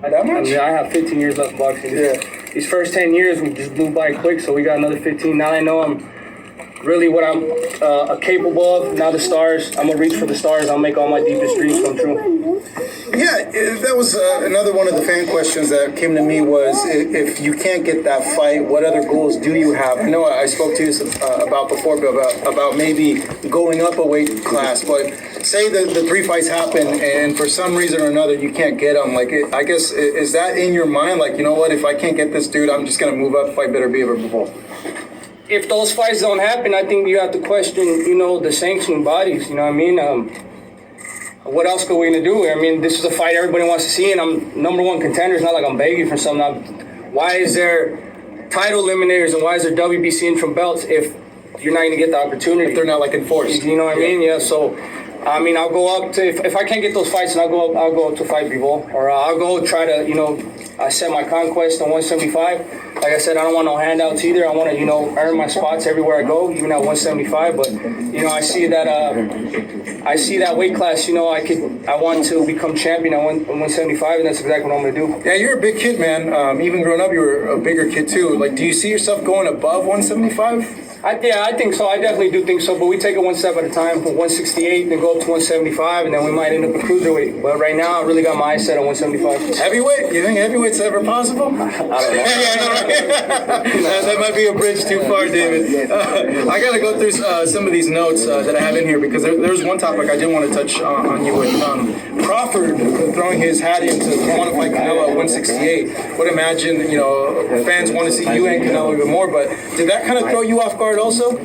That much? I mean, I have 15 years left boxing. These first 10 years we just blew by quick, so we got another 15. Now I know I'm really what I'm capable of. Now the stars, I'm gonna reach for the stars. I'll make all my deepest dreams come true. Yeah, that was another one of the fan questions that came to me was, if you can't get that fight, what other goals do you have? I know I spoke to you about before, about maybe going up a weight class, but say the 3 fights happen and for some reason or another you can't get them. Like, I guess, is that in your mind? Like, you know what, if I can't get this dude, I'm just going to move up, fight better, be able to. If those fights don't happen, I think you have to question, the sanctioning bodies. You know what I mean? What else are we gonna do? I mean, this is a fight everybody wants to see, and I'm #1 contender. It's not like I'm begging for something. Why is there title eliminators and why is there WBC interim belts if you're not gonna get the opportunity? If they're not like enforced. You know what I mean? Yeah. So, I mean, I'll go up to if I can't get those fights, and I'll go up to fight Bivol, or I'll go try to I set my conquest on 175. Like I said, I don't want no handouts either. I want to, earn my spots everywhere I go, even at 175. But, I see that weight class, I want to become champion at 175, and that's exactly what I'm going to do. Yeah, you're a big kid, man. Even growing up, you were a bigger kid, too. Like, do you see yourself going above 175? I think so. I definitely do think so. But we take it one step at a time, from 168, then go up to 175, and then we might end up a cruiserweight. But right now, I really got my eyes set on 175. Heavyweight? You think heavyweight's ever possible? I don't know. That might be a bridge too far, David. I got to go through some of these notes that I have in here, because there's one topic I did want to touch on you with. Crawford throwing his hat in to want to fight Canelo at 168. Would imagine, fans want to see you and Canelo even more, but did that kind of throw you off guard also?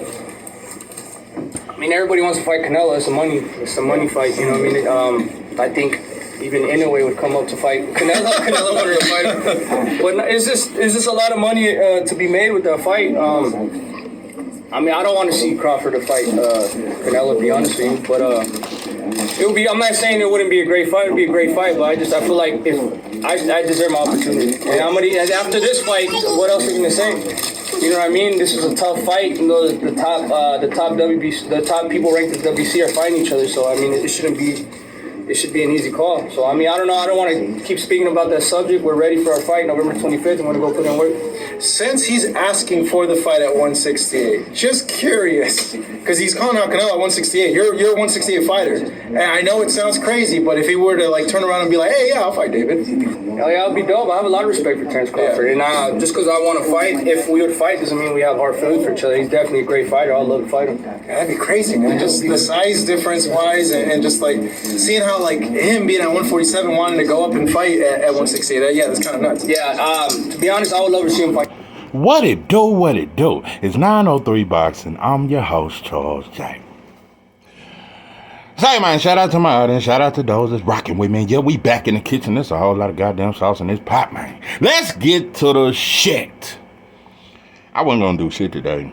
I mean, everybody wants to fight Canelo. It's a money fight, you know what I mean? I think even Inoue would come up to fight Canelo. Canelo wanted to fight him. But is this a lot of money to be made with that fight? I mean, I don't want to see Crawford to fight Canelo, to be honest with you, but it would be. I'm not saying it wouldn't be a great fight. It would be a great fight, but I feel like if I deserve my opportunity. And after this fight, what else are you gonna say? You know what I mean? This is a tough fight. The top WBC, the top people ranked at WBC are fighting each other. So I mean, it should be an easy call. So I mean, I don't know. I don't want to keep speaking about that subject. We're ready for our fight November 25th. I'm gonna go put in work. Since he's asking for the fight at 168, just curious, because he's calling out Canelo at 168. You're a 168 fighter, and I know it sounds crazy, but if he were to turn around and be like, "Hey, yeah, I'll fight David," oh yeah, it'd be dope. I have a lot of respect for Terrance Crawford, and just because I want to fight, if we would fight, doesn't mean we have hard feelings for each other. He's definitely a great fighter. I'd love to fight him. That'd be crazy, man. Just the size difference wise, and just seeing how him being at 147 wanting to go up and fight at 168. Yeah, that's kind of nuts. Yeah. To be honest, I would love to see him fight. What it do? It's 903 Boxing. I'm your host, Charles J. Say, man, shout out to my audience. Shout out to those that's rocking with me. Yeah, we back in the kitchen. There's a whole lot of goddamn sauce in this pot, man. Let's get to the shit. I wasn't going to do shit today.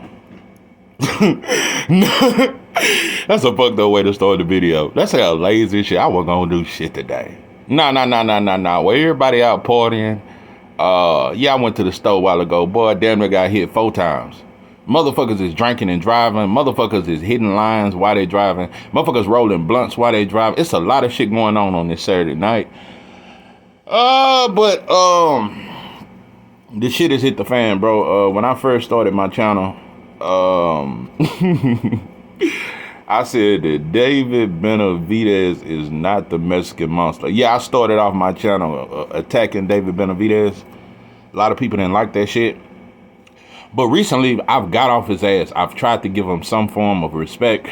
That's a fucked up way to start the video. That's how lazy shit. I wasn't going to do shit today. Nah. Well, everybody out partying. Yeah, I went to the store a while ago. Boy, damn near got hit 4 times. Motherfuckers is drinking and driving. Motherfuckers is hitting lines while they driving. Motherfuckers rolling blunts while they driving. It's a lot of shit going on this Saturday night. But the shit has hit the fan, bro. When I first started my channel, I said that David Benividez is not the Mexican monster. Yeah, I started off my channel attacking David Benividez. A lot of people didn't like that shit. But recently, I've got off his ass. I've tried to give him some form of respect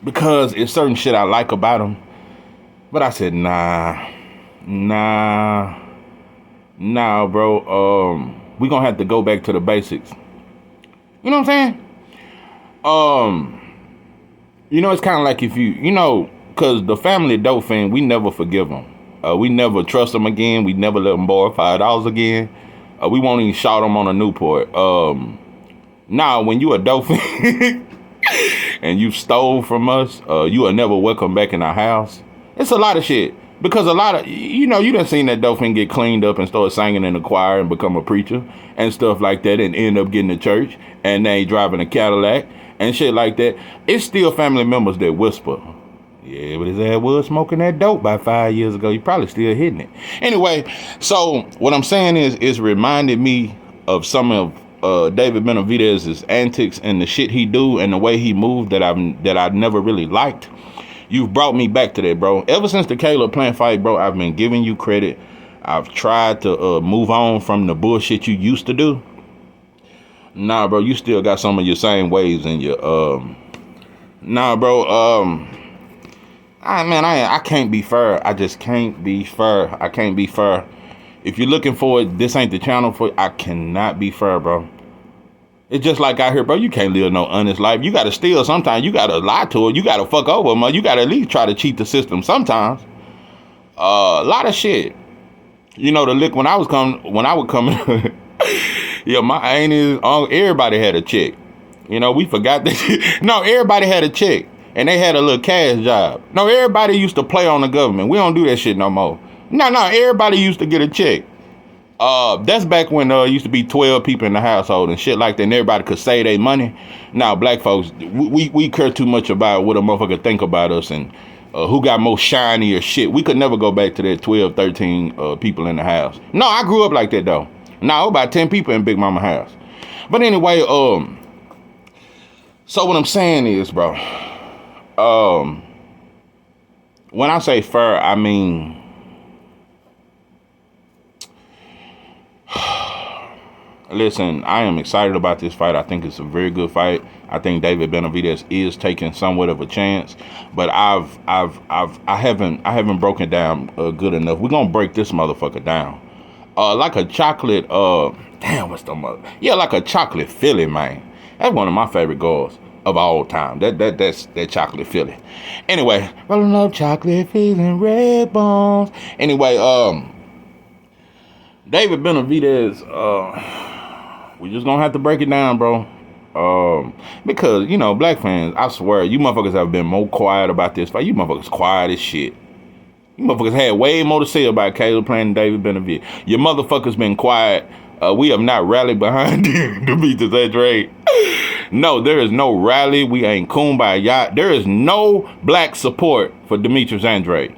because it's certain shit I like about him. But I said, nah, bro. We gonna have to go back to the basics. You know what I'm saying? It's kind of like if because the family Dauphin, we never forgive them. We never trust them again. We never let them borrow $5 again. We won't even shout them on a Newport. Now, when you a Dauphin and you stole from us, you are never welcome back in our house. It's a lot of shit. Because a lot of, you done seen that Dauphin get cleaned up and start singing in the choir and become a preacher and stuff like that and end up getting to church and they driving a Cadillac and shit like that. It's still family members that whisper. Yeah, but his ass was smoking that dope about 5 years ago. He probably still hitting it. Anyway, so what I'm saying is, it's reminded me of some of David Benavidez's antics and the shit he do and the way he moved that I never really liked. You've brought me back to that, bro. Ever since the Caleb Plant fight, bro, I've been giving you credit. I've tried to move on from the bullshit you used to do. Nah, bro, you still got some of your same ways in your Nah, bro, I can't be fair. I just can't be fair. I can't be fair. If you're looking for it, this ain't the channel for it. I cannot be fair, bro. It's just like out here, bro. You can't live no honest life. You got to steal sometimes. You got to lie to it. You got to fuck over them. You got to at least try to cheat the system sometimes. A lot of shit. You know, the lick when I would come, yeah, my aunties, everybody had a check. You know, we forgot that. No, everybody had a check. And they had a little cash job. No, everybody used to play on the government. We don't do that shit no more. No, everybody used to get a check. That's back when used to be 12 people in the household and shit like that, and everybody could save their money. Now, black folks, we care too much about what a motherfucker think about us and who got more shiny or shit. We could never go back to that 12, 13 people in the house. No, I grew up like that, though. No, about 10 people in Big Mama house. But anyway, so what I'm saying is, bro, when I say fair, I mean, listen, I am excited about this fight. I think it's a very good fight. I think David Benavidez is taking somewhat of a chance, but I haven't broken down good enough. We're gonna break this motherfucker down, like a chocolate. Damn, what's the mother? Yeah, like a chocolate Philly, man. That's one of my favorite girls of all time. That's that chocolate Philly. Anyway, rolling up chocolate, feeling red bones. Anyway, David Benavidez, we just gonna have to break it down, bro. Because, you know, black fans, I swear, you motherfuckers have been more quiet about this fight. You motherfuckers quiet as shit. You motherfuckers had way more to say about Caleb Plant and David Benavidez. Your motherfuckers been quiet. We have not rallied behind Demetrius Andrade. No, there is no rally. We ain't kumbaya. There is no black support for Demetrius Andrade.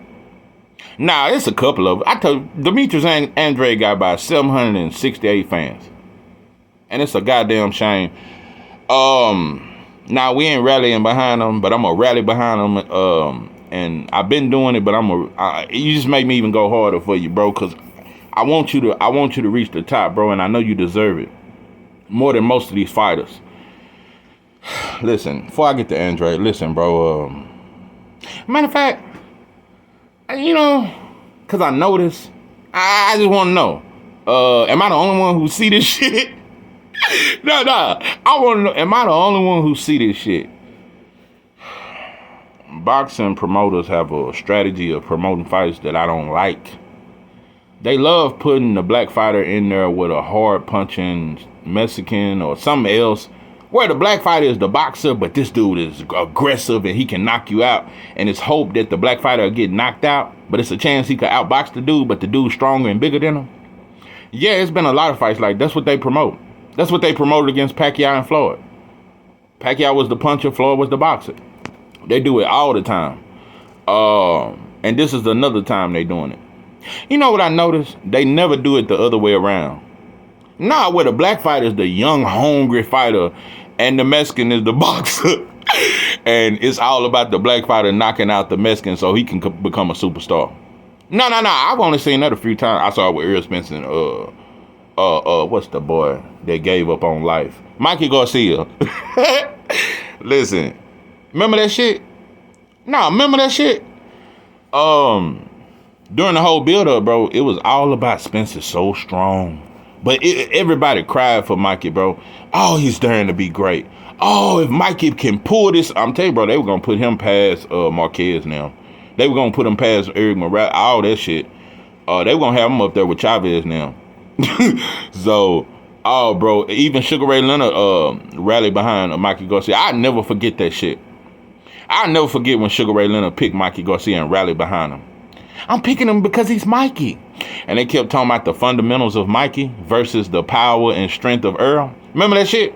Now, it's a couple of, I told Demetrius Andrade got about 768 fans. And it's a goddamn shame. Now we ain't rallying behind them, but I'm gonna rally behind them. And I've been doing it, but you just make me even go harder for you, bro, because I want you to reach the top, bro, and I know you deserve it more than most of these fighters. Listen, before I get to Andrade, listen, bro. Matter of fact, you know, because I noticed, I just want to know, am I the only one who see this shit? No, I want to know, am I the only one who see this shit? Boxing promoters have a strategy of promoting fights that I don't like. They love putting the black fighter in there with a hard punching Mexican or something else, where the black fighter is the boxer, but this dude is aggressive and he can knock you out. And it's hope that the black fighter will get knocked out, but it's a chance he could outbox the dude, but the dude's stronger and bigger than him. Yeah, it's been a lot of fights like that's what they promote. That's what they promoted against Pacquiao and Floyd. Pacquiao was the puncher, Floyd was the boxer. They do it all the time. And this is another time they doing it. You know what I noticed? They never do it the other way around. Nah, where the black fighter is the young, hungry fighter and the Mexican is the boxer. And it's all about the black fighter knocking out the Mexican so he can become a superstar. No. I've only seen that a few times. I saw it with Errol Spence and what's the boy that gave up on life? Mikey Garcia. Listen, remember that shit? No, remember that shit? During the whole build-up, bro, it was all about Spencer so strong. But everybody cried for Mikey, bro. Oh, he's starting to be great. Oh, if Mikey can pull this, I'm telling you, bro, they were going to put him past Marquez now. They were going to put him past Eric Morales, all that shit. They were going to have him up there with Chavez now. So, oh, bro, even Sugar Ray Leonard rallied behind Mikey Garcia. I never forget that shit. I'll never forget when Sugar Ray Leonard picked Mikey Garcia and rallied behind him. I'm picking him because he's Mikey. And they kept talking about the fundamentals of Mikey versus the power and strength of Earl. Remember that shit?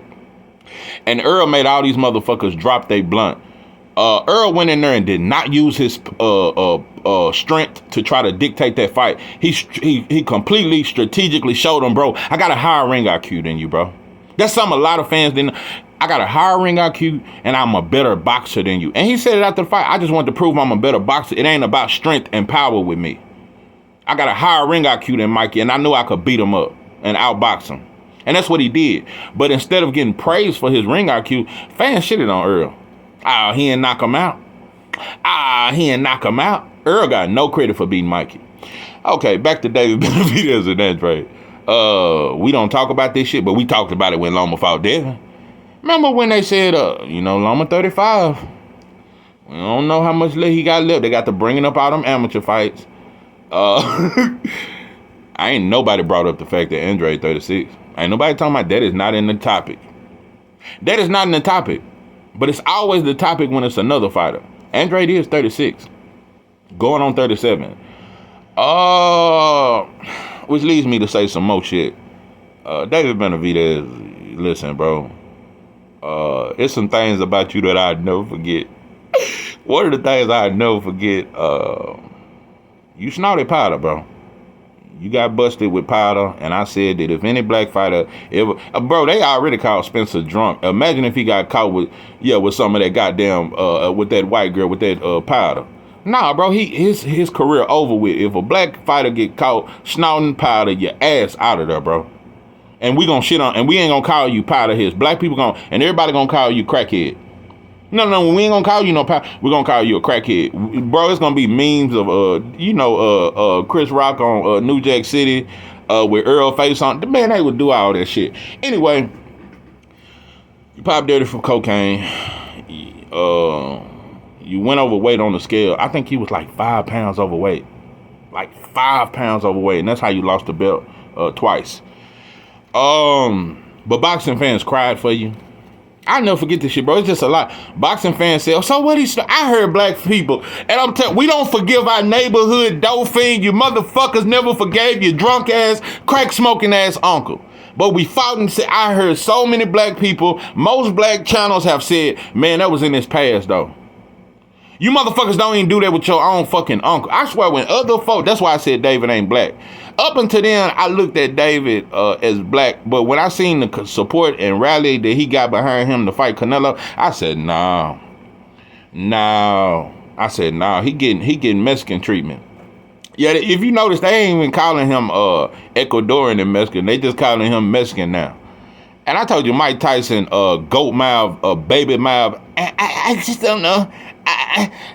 And Earl made all these motherfuckers drop their blunt. Earl went in there and did not use his strength to try to dictate that fight. He completely strategically showed him, bro, I got a higher ring IQ than you, bro. That's something a lot of fans didn't. I got a higher ring IQ and I'm a better boxer than you. And he said it after the fight. I just wanted to prove I'm a better boxer. It ain't about strength and power with me. I got a higher ring IQ than Mikey, and I knew I could beat him up and outbox him. And that's what he did. But instead of getting praised for his ring IQ, fans shitted on Earl. He didn't knock him out. He didn't knock him out. Earl got no credit for beating Mikey. Okay, back to David Benividez and Andre. We don't talk about this shit, but we talked about it when Loma fought Devin. Remember when they said, Loma 35. We don't know how much he got left. They got to bringing up all them amateur fights. Ain't nobody brought up the fact that Andre 36. Ain't nobody talking about that is not in the topic. That is not in the topic. But it's always the topic when it's another fighter. Andre is 36. Going on 37. Which leads me to say some more shit. David Benividez, listen, bro. It's some things about you that I'd never forget. One of the things I'd never forget, you snorted powder, bro. You got busted with powder, and I said that if any black fighter ever, bro, they already called Spencer drunk. Imagine if he got caught with some of that goddamn, with that white girl with that powder. Nah, bro, his career over with. If a black fighter get caught snorting powder, your ass out of there, bro. And we gonna shit on, and we ain't gonna call you powder heads. Black people and everybody gonna call you crackhead. No, we ain't gonna call you no powder. We're gonna call you a crackhead. Bro, it's gonna be memes of, Chris Rock on New Jack City with Earl face on. Man, they would do all that shit. Anyway, you pop dirty from cocaine. You went overweight on the scale. I think he was like 5 pounds overweight. Like 5 pounds overweight. And that's how you lost the belt twice. But boxing fans cried for you. I'll never forget this shit, bro. It's just a lot. Boxing fans say, so what I heard black people, and I'm telling we don't forgive our neighborhood dope fiend. You motherfuckers never forgave your drunk ass, crack smoking ass uncle. But we fought and said, I heard so many black people, most black channels have said, man, that was in his past though. You motherfuckers don't even do that with your own fucking uncle. I swear when other folks, that's why I said David ain't black. Up until then, I looked at David as black, but when I seen the support and rally that he got behind him to fight Canelo, I said, no. I said, nah, he getting Mexican treatment. Yeah, if you notice, they ain't even calling him Ecuadorian and Mexican. They just calling him Mexican now. And I told you, Mike Tyson, goat mouth, baby mouth, I just don't know.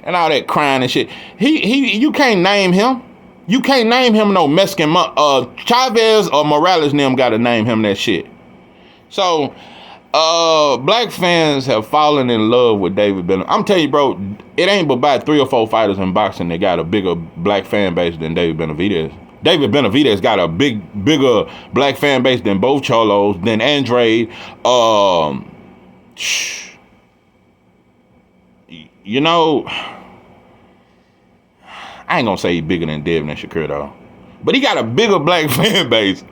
And all that crying and shit. You can't name him. You can't name him no Mexican. Chavez or Morales and them got to name him that shit. So, black fans have fallen in love with David Benividez. I'm telling you, bro, it ain't but about 3 or 4 fighters in boxing that got a bigger black fan base than David Benividez. David Benividez got a bigger black fan base than both Cholos, than Andre. You know, I ain't gonna say he's bigger than Devin and Shakur though, but he got a bigger black fan base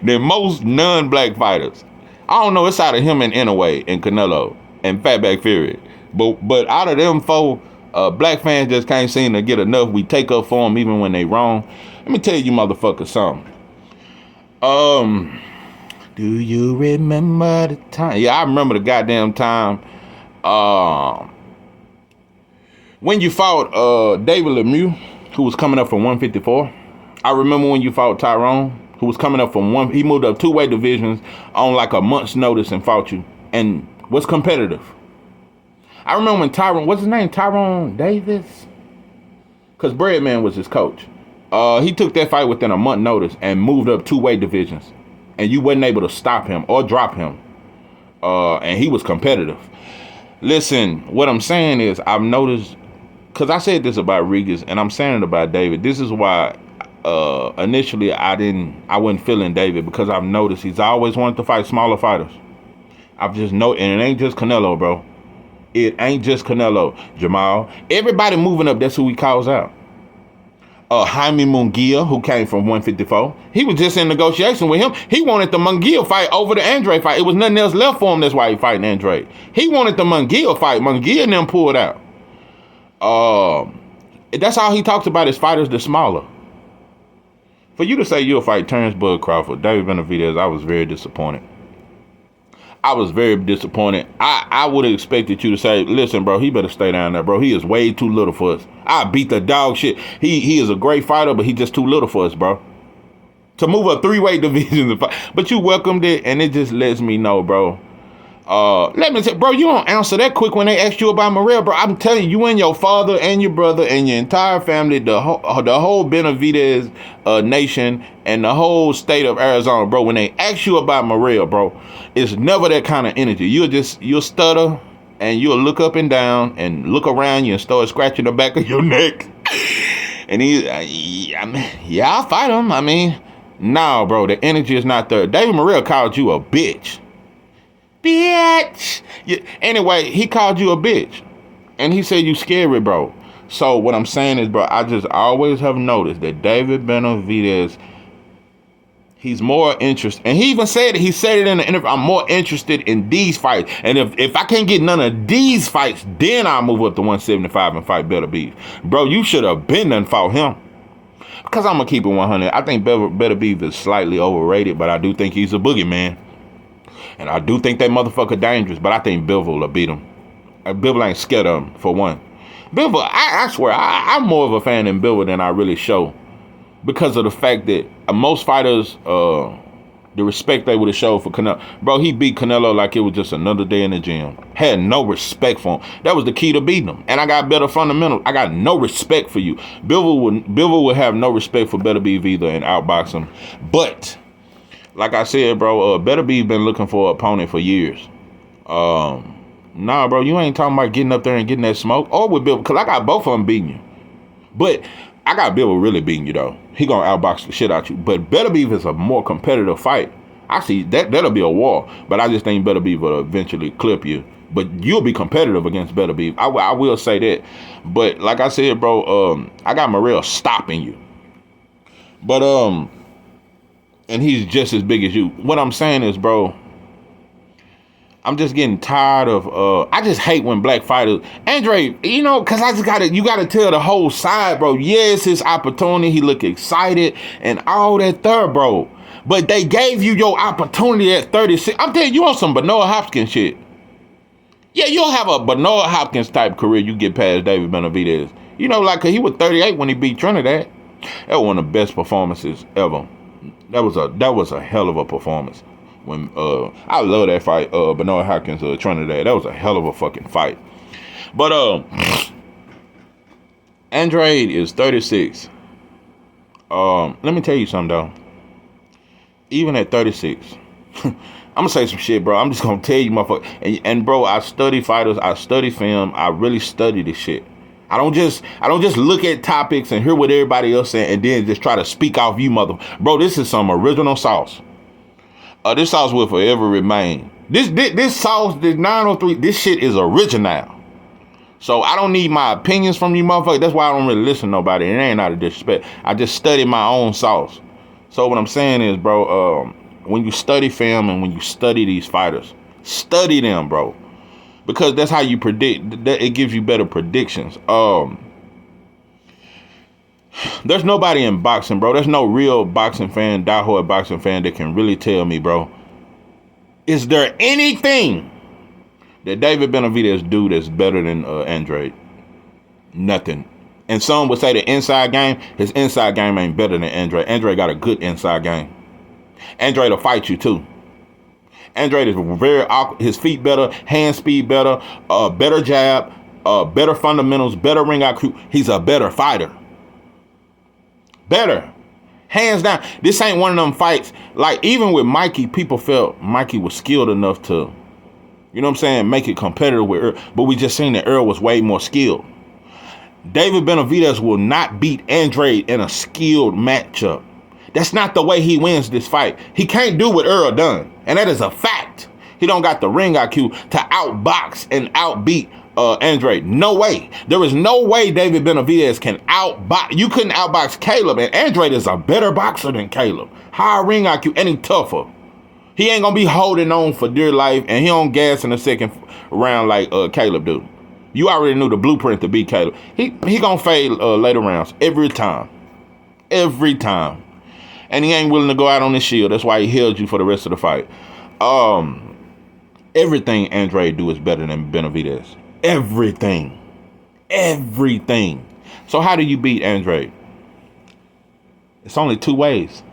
than most non-black fighters. I don't know, it's out of him and Inoue and Canelo and Fatback Fury, but out of them 4, black fans just can't seem to get enough. We take up for them even when they wrong. Let me tell you motherfuckers something. Do you remember the time? Yeah, I remember the goddamn time. When you fought David Lemieux, who was coming up from 154. I remember when you fought Tyrone, who was coming up from he moved up 2 weight divisions on like a month's notice and fought you and was competitive. I remember when Tyrone, what's his name? Tyrone Davis? Because Breadman was his coach. He took that fight within a month notice and moved up 2 weight divisions. And you wasn't able to stop him or drop him. And he was competitive. Listen, what I'm saying is I've noticed, because I said this about Regis and I'm saying it about David. This is why initially I wasn't feeling David, because I've noticed he's always wanted to fight smaller fighters. I've just noticed, and it ain't just Canelo, bro. It ain't just Canelo. Jamal. Everybody moving up, that's who he calls out. Jaime Munguia, who came from 154. He was just in negotiation with him. He wanted the Munguia fight over the Andre fight. It was nothing else left for him. That's why he fighting Andre. He wanted the Munguia fight. Munguia and them pulled out. That's all he talks about is fighters the smaller. For you to say you'll fight Terrance Bud Crawford, David Benividez, I was very disappointed. I was very disappointed. I would have expected you to say, listen, bro, he better stay down there, bro. He is way too little for us. I beat the dog shit. He is a great fighter, but he's just too little for us, bro. To move up 3-weight divisions. But you welcomed it, and it just lets me know, bro. Let me say, bro, you don't answer that quick when they ask you about Morrell, bro. I'm telling you, and your father and your brother and your entire family, the whole Benividez nation and the whole state of Arizona, bro, when they ask you about Morrell, bro, it's never that kind of energy. You'll stutter and you'll look up and down and look around you and start scratching the back of your neck. And I'll fight him. I mean, no, bro, the energy is not there. David Morrell called you a bitch. Bitch. Yeah. Anyway, he called you a bitch. And he said you scary, bro. So what I'm saying is, bro, I just always have noticed that David Benividez, he's more interested. And he even said it. He said it in the interview. I'm more interested in these fights. And if I can't get none of these fights, then I'll move up to 175 and fight Better Beef. Bro, you should have been done fought him. Because I'm going to keep it 100. I think Better Beef is slightly overrated, but I do think he's a boogeyman. And I do think that motherfucker dangerous, but I think Bivol will beat him. Bivol ain't scared of him, for one. Bivol, I swear, I'm more of a fan in Bivol than I really show. Because of the fact that most fighters, the respect they would have showed for Canelo. Bro, he beat Canelo like it was just another day in the gym. Had no respect for him. That was the key to beating him. And I got better fundamentals. I got no respect for you. Bivol would have no respect for Better Beef either and outbox him. But like I said, bro, Better Beef been looking for an opponent for years. Nah, bro, you ain't talking about getting up there and getting that smoke. Or with Bill, because I got both of them beating you. But I got Bill really beating you, though. He gonna outbox the shit out you. But Better Beef is a more competitive fight. I see that'll be a war. But I just think Better Beef will eventually clip you. But you'll be competitive against Better Beef. I will say that. But like I said, bro, I got Morrell stopping you. But, and he's just as big as you. What I'm saying is, bro, I'm just getting tired of, I just hate when black fighters, Andre, you know, because you gotta tell the whole side, bro. Yes, his opportunity, he look excited and all that there, bro. But they gave you your opportunity at 36. I'm telling you, you on some Benoit Hopkins shit. Yeah, you'll have a Benoit Hopkins type career. You get past David Benividez. You know, like, 'cause he was 38 when he beat Trinidad. That was one of the best performances ever. That was a hell of a performance. When I love that fight, Benoit Hopkins Trinidad. That was a hell of a fucking fight. But Andrade is 36. Let me tell you something though. Even at 36, I'm gonna say some shit, bro. I'm just gonna tell you, motherfucker. And bro, I study fighters. I study film. I really study this shit. I don't just look at topics and hear what everybody else saying and then just try to speak off you, mother. Bro, this is some original sauce. This sauce will forever remain. This sauce, this 903, this shit is original. So I don't need my opinions from you, motherfucker. That's why I don't really listen to nobody. It ain't out of disrespect. I just study my own sauce. So what I'm saying is, bro, when you study film and when you study these fighters, study them, bro. Because that's how you predict. It gives you better predictions. There's nobody in boxing, bro. There's no real boxing fan, diehard boxing fan that can really tell me, bro, is there anything that David Benividez do that's better than Andrade? Nothing. And some would say the inside game, his inside game ain't better than Andrade. Andrade got a good inside game. Andrade will fight you too. Andrade is very awkward. His feet better, hand speed better, better jab, better fundamentals, better ring IQ. He's a better fighter. Better. Hands down. This ain't one of them fights. Like, even with Mikey, people felt Mikey was skilled enough to, you know what I'm saying, make it competitive with Earl. But we just seen that Earl was way more skilled. David Benividez will not beat Andrade in a skilled matchup. That's not the way he wins this fight. He can't do what Earl done. And that is a fact. He don't got the ring IQ to outbox and outbeat Andrade. No way. There is no way David Benividez can outbox. You couldn't outbox Caleb. And Andrade is a better boxer than Caleb. Higher ring IQ and he tougher. He ain't going to be holding on for dear life. And he don't gas in the second round like Caleb do. You already knew the blueprint to beat Caleb. He gonna fade later rounds every time. Every time. And he ain't willing to go out on his shield. That's why he held you for the rest of the fight. Everything Andre do is better than Benividez. Everything. Everything. So how do you beat Andre? It's only two ways.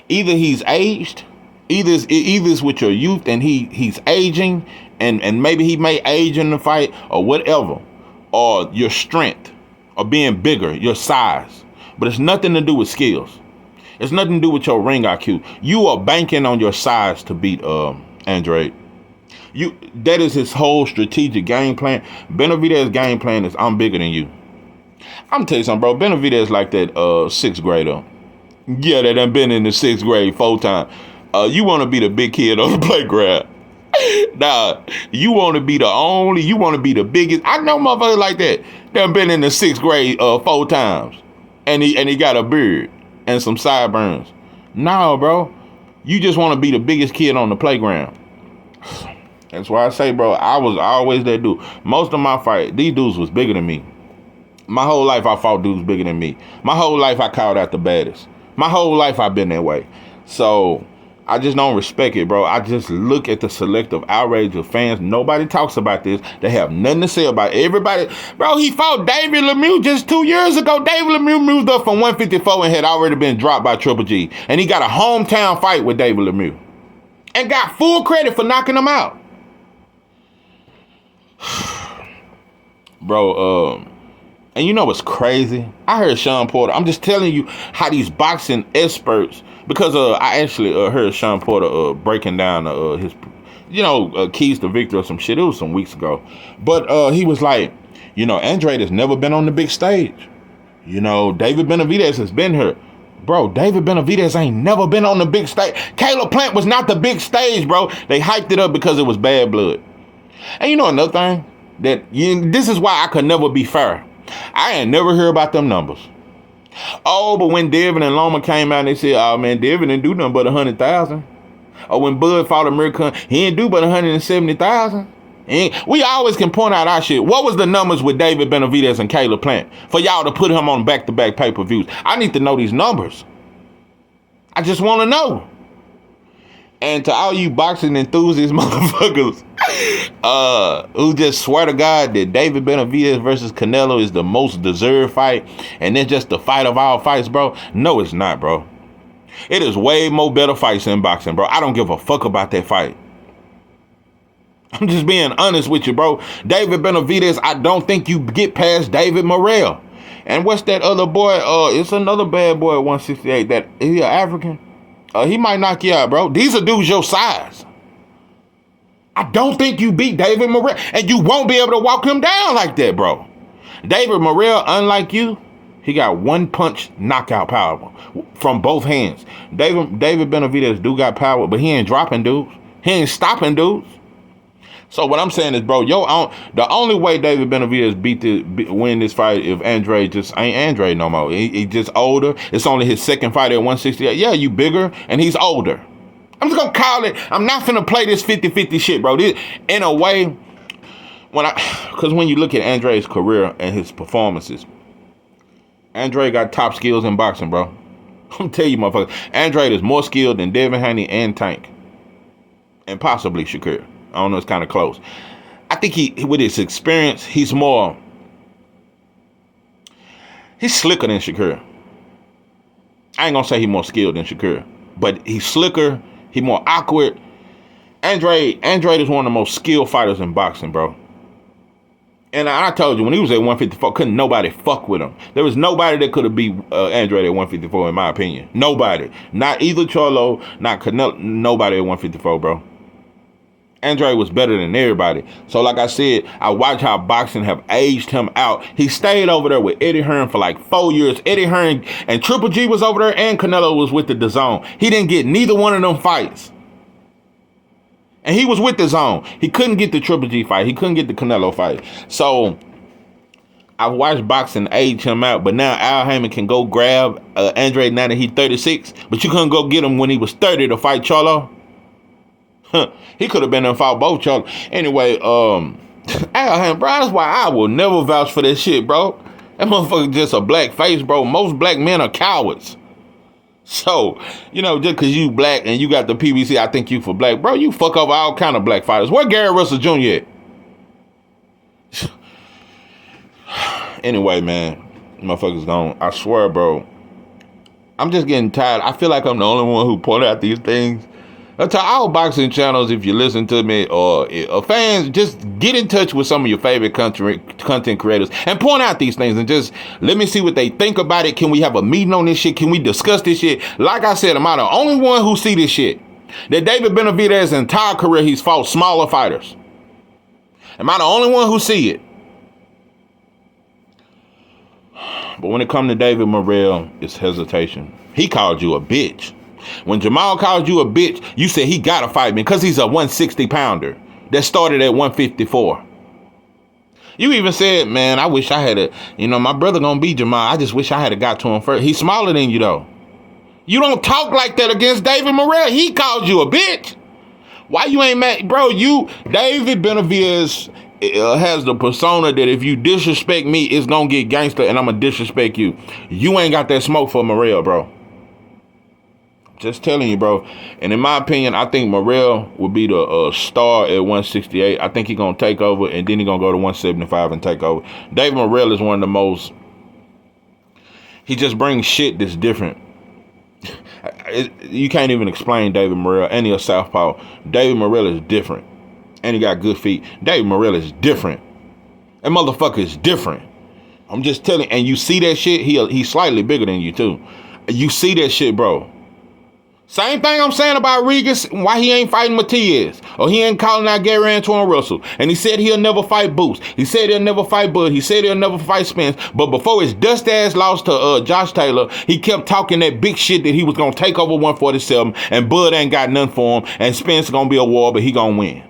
Either he's aged, either it's with your youth and he's aging, and maybe he may age in the fight or whatever, or your strength, or being bigger, your size. But it's nothing to do with skills. It's nothing to do with your ring IQ. You are banking on your size to beat Andre. That is his whole strategic game plan. Benavidez's game plan is I'm bigger than you. I'm gonna tell you something, bro. Benavidez like that sixth grader. Yeah, that done been in the sixth grade 4 times. You want to be the big kid on the playground. Nah, you want to be the biggest. I know motherfuckers like that. Done been in the sixth grade 4 times. And he got a beard and some sideburns. No, bro. You just want to be the biggest kid on the playground. That's why I say, bro, I was always that dude. Most of my fight, these dudes was bigger than me. My whole life I fought dudes bigger than me. My whole life I called out the baddest. My whole life I've been that way. So I just don't respect it, bro. I just look at the selective outrage of fans. Nobody talks about this. They have nothing to say about it. Everybody. Bro, he fought David Lemieux just 2 years ago. David Lemieux moved up from 154 and had already been dropped by Triple G. And he got a hometown fight with David Lemieux. And got full credit for knocking him out. Bro, and you know what's crazy? I heard Sean Porter. I'm just telling you how these boxing experts, because I actually heard Sean Porter breaking down his, keys to victory or some shit. It was some weeks ago. But he was like, Andre has never been on the big stage. David Benividez has been here. Bro, David Benividez ain't never been on the big stage. Caleb Plant was not the big stage, bro. They hyped it up because it was bad blood. And another thing? This is why I could never be fair. I ain't never hear about them numbers. Oh, but when Devin and Loma came out and they said, oh man, Devin didn't do nothing but 100,000. Or when Bud fought American, he didn't do but 170,000. We always can point out our shit. What was the numbers with David Benividez and Caleb Plant for y'all to put him on back-to-back pay-per-views? I need to know these numbers. I just want to know. And to all you boxing enthusiast motherfuckers who just swear to God that David Benividez versus Canelo is the most deserved fight and it's just the fight of all fights, bro. No, it's not, bro. It is way more better fights in boxing, bro. I don't give a fuck about that fight. I'm just being honest with you, bro. David Benividez, I don't think you get past David Morrell. And what's that other boy? It's another bad boy at 168. That is he an African? He might knock you out, bro. These are dudes your size. I don't think you beat David Morrell, and you won't be able to walk him down like that, bro. David Morrell, unlike you, he got one punch knockout power from both hands. David Benividez do got power, but he ain't dropping dudes. He ain't stopping dudes. So what I'm saying is, bro, the only way David Benavidez win this fight if Andre just ain't Andre no more. He just older. It's only his second fight at 168. Yeah, you bigger, and he's older. I'm just gonna call it. I'm not finna play this 50-50 shit, bro. This, in a way, because when you look at Andre's career and his performances, Andre got top skills in boxing, bro. I'm telling you, motherfucker, Andre is more skilled than Devin Haney and Tank, and possibly Shakur. I don't know, it's kind of close. I think he, with his experience, he's slicker than Shakur. I ain't gonna say he's more skilled than Shakur, but he's slicker, he's more awkward. Andre is one of the most skilled fighters in boxing, bro. And I told you, when he was at 154, couldn't nobody fuck with him. There was nobody that could have beat Andre at 154, in my opinion. Nobody. Not either Charlo, not Canelo, nobody at 154, bro. Andre was better than everybody. So like I said, I watched how boxing have aged him out. He stayed over there with Eddie Hearn for like 4 years. Eddie Hearn and Triple G was over there, and Canelo was with the DAZN. He didn't get neither one of them fights. And he was with the DAZN. He couldn't get the Triple G fight. He couldn't get the Canelo fight. So I watched boxing age him out, but now Al Heyman can go grab Andre now that he's 36, but you couldn't go get him when he was 30 to fight Charlo. He could have been and fought both Charlo. Anyway, Bro, that's why I will never vouch for that shit, bro. That motherfucker just a black face, bro. Most black men are cowards. So, just because you black and you got the PBC, I think you for black. Bro, you fuck up all kind of black fighters. Where Gary Russell Jr. at? Anyway, man, motherfuckers gone. I swear, bro. I'm just getting tired. I feel like I'm the only one who pointed out these things. To all boxing channels, if you listen to me, or fans, just get in touch with some of your favorite content creators and point out these things and just let me see what they think about it. Can we have a meeting on this shit? Can we discuss this shit? Like I said, am I the only one who see this shit? That David Benavidez' entire career, he's fought smaller fighters. Am I the only one who see it? But when it comes to David Morrell, it's hesitation. He called you a bitch. When Jamal called you a bitch, you said he gotta fight me because he's a 160 pounder that started at 154. You even said, man, I wish I had my brother gonna beat Jamal. I just wish I had got to him first. He's smaller than you though. You don't talk like that against David Morrell. He called you a bitch. Why you ain't mad? Bro, David Benavidez has the persona that if you disrespect me, it's gonna get gangster and I'm gonna disrespect you. You ain't got that smoke for Morrell, bro. Just telling you, bro. And in my opinion, I think Morrell will be the star at 168. I think he's going to take over, and then he's going to go to 175 and take over. David Morrell is one of the most... He just brings shit that's different. You can't even explain David Morrell. And he's a southpaw. David Morrell is different. And he got good feet. David Morrell is different. That motherfucker is different. I'm just telling you. And you see that shit? He's slightly bigger than you, too. You see that shit, bro. Same thing I'm saying about Regas, why he ain't fighting Matias, or he ain't calling out Gary Antoine Russell. And he said he'll never fight Boots. He said he'll never fight Bud. He said he'll never fight Spence. But before his dust ass lost to Josh Taylor, he kept talking that big shit that he was going to take over 147, and Bud ain't got nothing for him, and Spence going to be a war, but he going to win.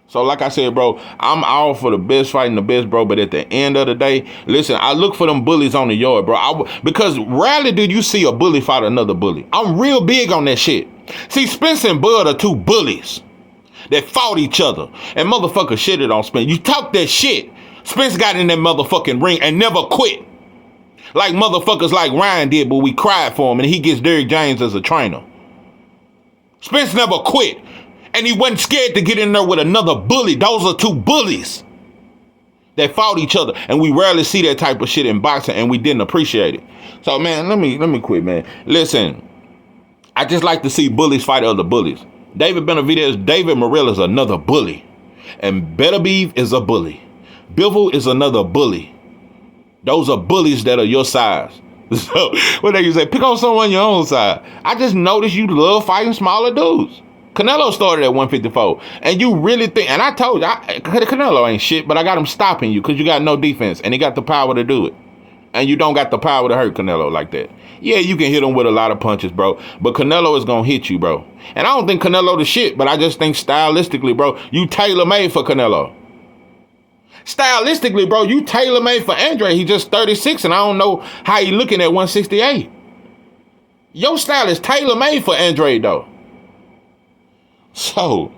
So like I said, bro, I'm all for the best fighting the best, bro. But at the end of the day, listen, I look for them bullies on the yard, bro. Because rarely did you see a bully fight another bully. I'm real big on that shit. See, Spence and Bud are two bullies that fought each other. And motherfucker shitted on Spence. You talk that shit. Spence got in that motherfucking ring and never quit. Like motherfuckers like Ryan did, but we cried for him. And he gets Derrick James as a trainer. Spence never quit. And he wasn't scared to get in there with another bully. Those are two bullies that fought each other. And we rarely see that type of shit in boxing, and we didn't appreciate it. So, man, let me quit, man. Listen, I just like to see bullies fight other bullies. David Benavidez, David Morrell is another bully. And Beterbiev is a bully. Bivol is another bully. Those are bullies that are your size. So, what they say, pick on someone your own side. I just noticed you love fighting smaller dudes. Canelo started at 154, and you really think, and I told you, Canelo ain't shit, but I got him stopping you because you got no defense, and he got the power to do it, and you don't got the power to hurt Canelo like that. Yeah, you can hit him with a lot of punches, bro, but Canelo is going to hit you, bro, and I don't think Canelo the shit, but I just think stylistically, bro, you tailor-made for Canelo. Stylistically, bro, you tailor-made for Andre. He just 36, and I don't know how he looking at 168. Your style is tailor-made for Andre, though. So,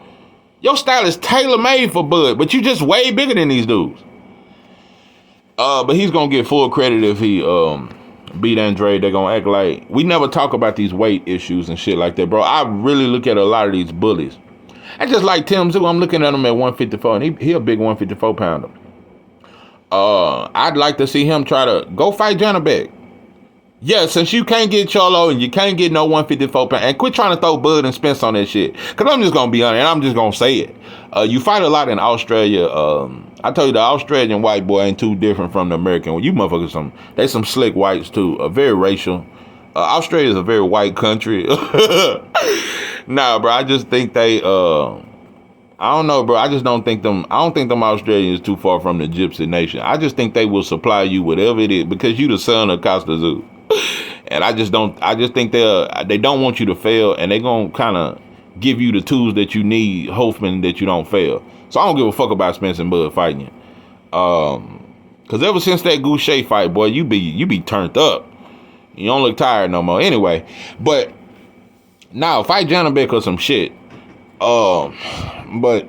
your style is tailor-made for Bud, but you just way bigger than these dudes. But he's gonna get full credit if he beat Andre. They're gonna act like we never talk about these weight issues and shit like that, bro. I really look at a lot of these bullies. I just like Tim Zoo. I'm looking at him at 154, and he a big 154 pounder. I'd like to see him try to go fight Janabek. Yeah, since you can't get Cholo and you can't get no 154 pound, and quit trying to throw Bud and Spence on that shit. Because I'm just going to be honest, and I'm just going to say it. You fight a lot in Australia. I tell you, the Australian white boy ain't too different from the American. Well, you motherfuckers, they some slick whites too. Very racial. Australia is a very white country. Nah, bro, I just think they... I don't know, bro. I don't think them Australians too far from the Gypsy Nation. I just think they will supply you whatever it is because you the son of Costa Zoo. And I just think they don't want you to fail, and they gonna kind of give you the tools that you need, hoping that you don't fail. So I don't give a fuck about Spence and Bud fighting you. Cause ever since that Goucher fight, boy, you be turned up. You don't look tired no more. Anyway, but now fight Janabek or some shit. But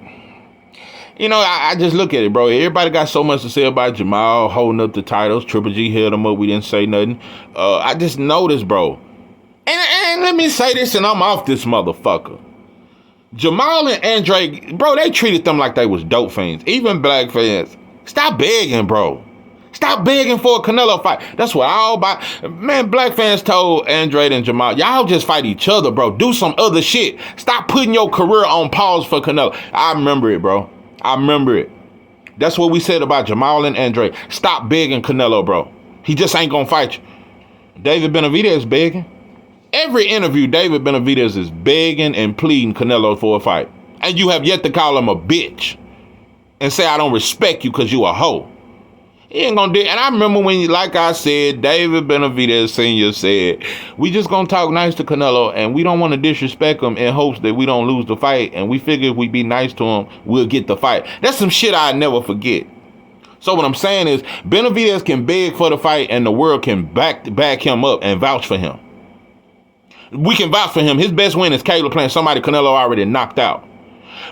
You know, I just look at it, bro. Everybody got so much to say about Jamal holding up the titles. Triple G held him up. We didn't say nothing. I just noticed, bro. And let me say this, and I'm off this motherfucker. Jamal and Andre, bro, they treated them like they was dope fiends. Even black fans. Stop begging, bro. Stop begging for a Canelo fight. That's what all about. Man, black fans told Andre and Jamal, y'all just fight each other, bro. Do some other shit. Stop putting your career on pause for Canelo. I remember it, bro. I remember it. That's what we said about Jamal and Andre. Stop begging Canelo, bro. He just ain't gonna fight you. David Benavidez begging. Every interview, David Benavidez is begging and pleading Canelo for a fight. And you have yet to call him a bitch and say, I don't respect you because you a hoe. He ain't gonna do it. And I remember when, like I said, David Benavidez Sr. said, we just gonna talk nice to Canelo and we don't want to disrespect him in hopes that we don't lose the fight. And we figure if we be nice to him, we'll get the fight. That's some shit I never forget. So what I'm saying is, Benavidez can beg for the fight and the world can back him up and vouch for him. We can vouch for him. His best win is Caleb playing somebody Canelo already knocked out.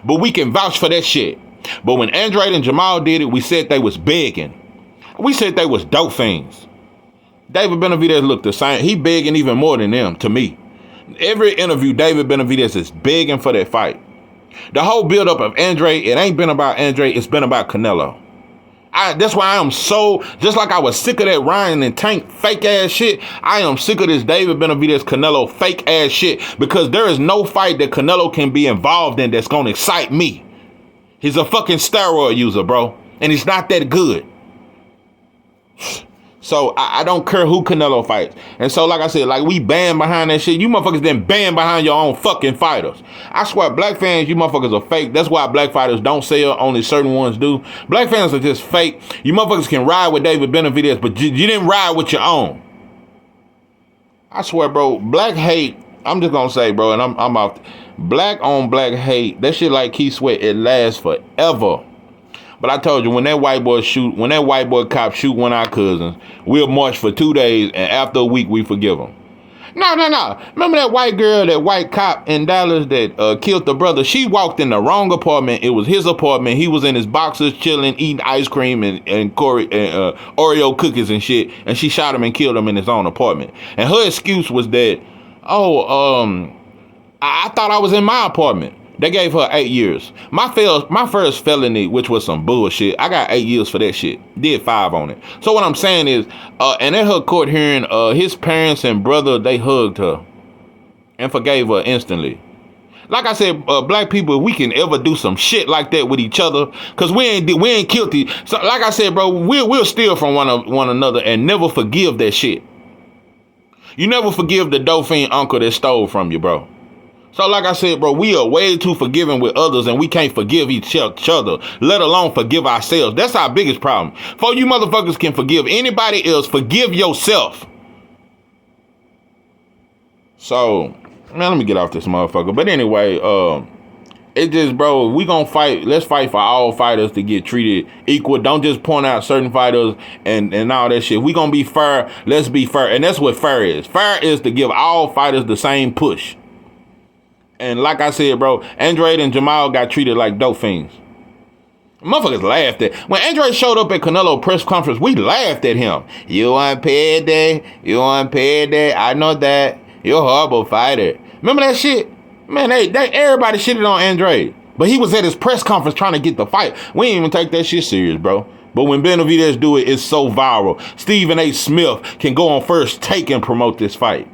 But we can vouch for that shit. But when Andre and Jamal did it, we said they was begging. We said they was dope fiends. David Benavidez looked the same. He begging even more than them, to me. Every interview, David Benavidez is begging for that fight. The whole buildup of Andre, it ain't been about Andre, it's been about Canelo. That's why I am so, just like I was sick of that Ryan and Tank fake ass shit, I am sick of this David Benavidez Canelo fake ass shit, because there is no fight that Canelo can be involved in that's gonna excite me. He's a fucking steroid user, bro, and he's not that good. So I don't care who Canelo fights. And so, like I said, like we banned behind that shit. You motherfuckers didn't ban behind your own fucking fighters. I swear, black fans, you motherfuckers are fake. That's why black fighters don't sell. Only certain ones do. Black fans are just fake. You motherfuckers can ride with David Benavidez, but you didn't ride with your own. I swear, bro, black hate, I'm just gonna say, bro, and I'm off. Black on black hate, that shit like Keith Sweat, it lasts forever. But I told you, when that white boy cop shoot one of our cousins, we'll march for 2 days, and after a week, we forgive him. No. Remember that white girl, that white cop in Dallas that killed the brother? She walked in the wrong apartment. It was his apartment. He was in his boxers chilling, eating ice cream and Oreo cookies and shit. And she shot him and killed him in his own apartment. And her excuse was that, I thought I was in my apartment. They gave her 8 years. My first felony, which was some bullshit, I got 8 years for that shit. Did 5 on it. So what I'm saying is, and at her court hearing, his parents and brother, they hugged her and forgave her instantly. Like I said, black people, we can ever do some shit like that with each other, cause we ain't guilty. So like I said, bro, we'll steal from one another and never forgive that shit. You never forgive the Dauphin uncle that stole from you, bro. So like I said, bro, we are way too forgiving with others and we can't forgive each other, let alone forgive ourselves. That's our biggest problem. Before you motherfuckers can forgive anybody else, forgive yourself. So, man, let me get off this motherfucker. But anyway, it just, bro, we gonna fight. Let's fight for all fighters to get treated equal. Don't just point out certain fighters and all that shit. We gonna be fair. Let's be fair. And that's what fair is. Fair is to give all fighters the same push. And like I said, bro, Andre and Jamal got treated like dope fiends. Motherfuckers laughed at. When Andre showed up at Canelo press conference, we laughed at him. You want paid day? You want paid day? I know that. You're a horrible fighter. Remember that shit? Man, everybody shitted on Andre. But he was at his press conference trying to get the fight. We ain't even take that shit serious, bro. But when Benividez do it, it's so viral. Stephen A. Smith can go on First Take and promote this fight.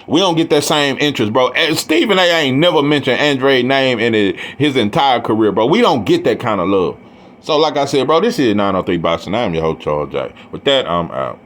We don't get that same interest, bro. Stephen A. ain't never mentioned Andre's name in his entire career, bro. We don't get that kind of love. So like I said, bro, this is 903 Boxing. I'm your host, Charles J. With that, I'm out.